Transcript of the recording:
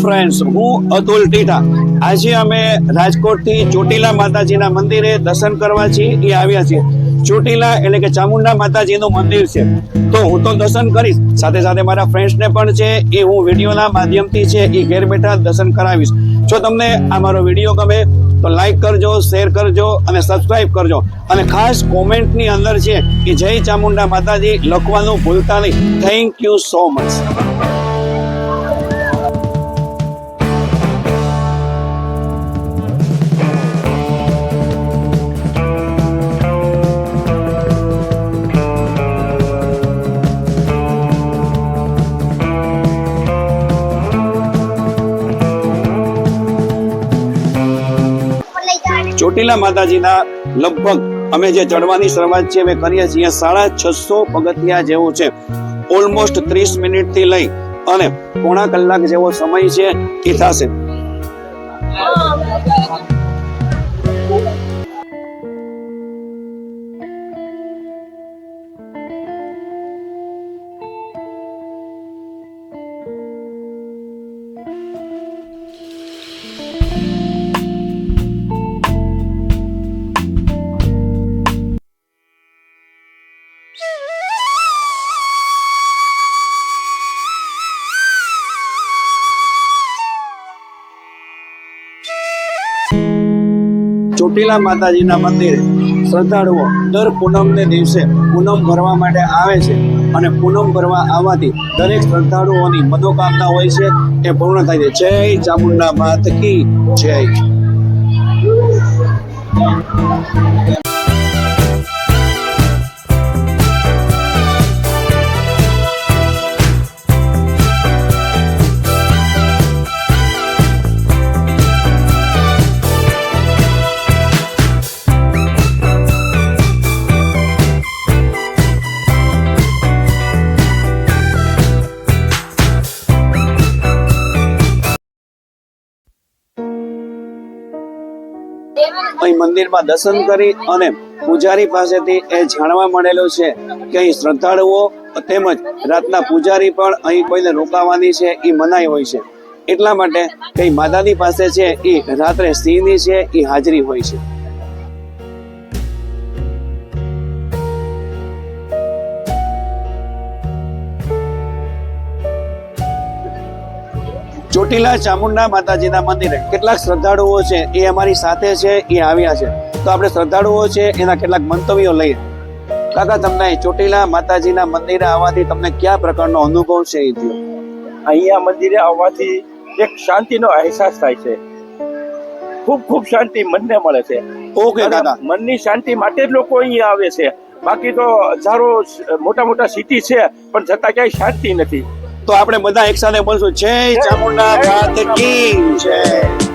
Friends, હું અતુલ ટીટા. આજે અમે રાજકોટથી ચોટીલા માતાજીના મંદિરે દર્શન કરવા છીએ આવ્યા છીએ. ચોટીલા એટલે કે ચામુંડા માતાજીનું મંદિર છે. તો હું તો દર્શન કરીશ, સાથે સાથે મારા ફ્રેન્ડ્સને પણ છે એ હું વિડીયોના માધ્યમથી છે એ ઘેર બેઠા દર્શન કરાવીશ. જો તમને આ મારો વિડીયો ગમે તો લાઈક કરજો, શેર કરજો અને સબસ્ક્રાઇબ કરજો. અને ખાસ કોમેન્ટની અંદર છે કે જય ચામુંડા માતાજી લખવાનું ભૂલતા નહીં. Thank you so much. Chotila માતાજીના લગભગ અમે જે ચડવાની શરૂઆત છે અમે કરીએ છીએ 650 પગથિયા જેવું છે. ઓલમોસ્ટ 30 મિનિટથી લઈ અને પોણા કલાક જેવો સમય છે એ થશે. ચોટીલા માતાજીના મંદિરે શ્રદ્ધાળુઓ દર પૂનમને દિવસે પૂનમ ભરવા માટે આવે છે અને પૂનમ ભરવા આવવાથી દરેક શ્રદ્ધાળુઓની મનોકામના હોય છે એ પૂર્ણ થાય છે. જય ચામુંડા માત કી જય. અહીં મંદિરમાં દર્શન કરી અને પૂજારી પાસેથી એ જાણવા મળેલું છે કે અહીં શ્રદ્ધાળુઓ તેમજ રાતના પૂજારી પણ અહીં કોઈને રોકાવાની છે એ મનાઈ હોય છે. એટલા માટે કઈ માતાની પાસે છે એ રાત્રે સિંહની છે એ હાજરી હોય છે. ચોટીલા ચામુંડા માતાજીના મંદિરે કેટલાક શ્રદ્ધાળુઓ છે એ અમારી સાથે છે એ આવ્યા છે. તો આપણે શ્રદ્ધાળુઓ છે એના કેટલાક મંતવ્યો લઈએ. કાકા, તમને ચોટીલા માતાજીના મંદિરે આવવાથી તમને કયા પ્રકારનો અનુભવ છે એ થયો? અહીંયા મંદિરે આવવાથી એક શાંતિનો અહેસાસ થાય છે. ખૂબ ખૂબ શાંતિ મનને મળે છે. ઓકે કાકા, મનની શાંતિ માટે જ લોકો અહીંયા આવે છે. બાકી તો હજારો મોટા મોટા સિટી છે પણ છતાં ક્યાંય શાંતિ નથી. તો આપણે બધા એક સાથે બોલશું જય ચામુંડા માત કી જય.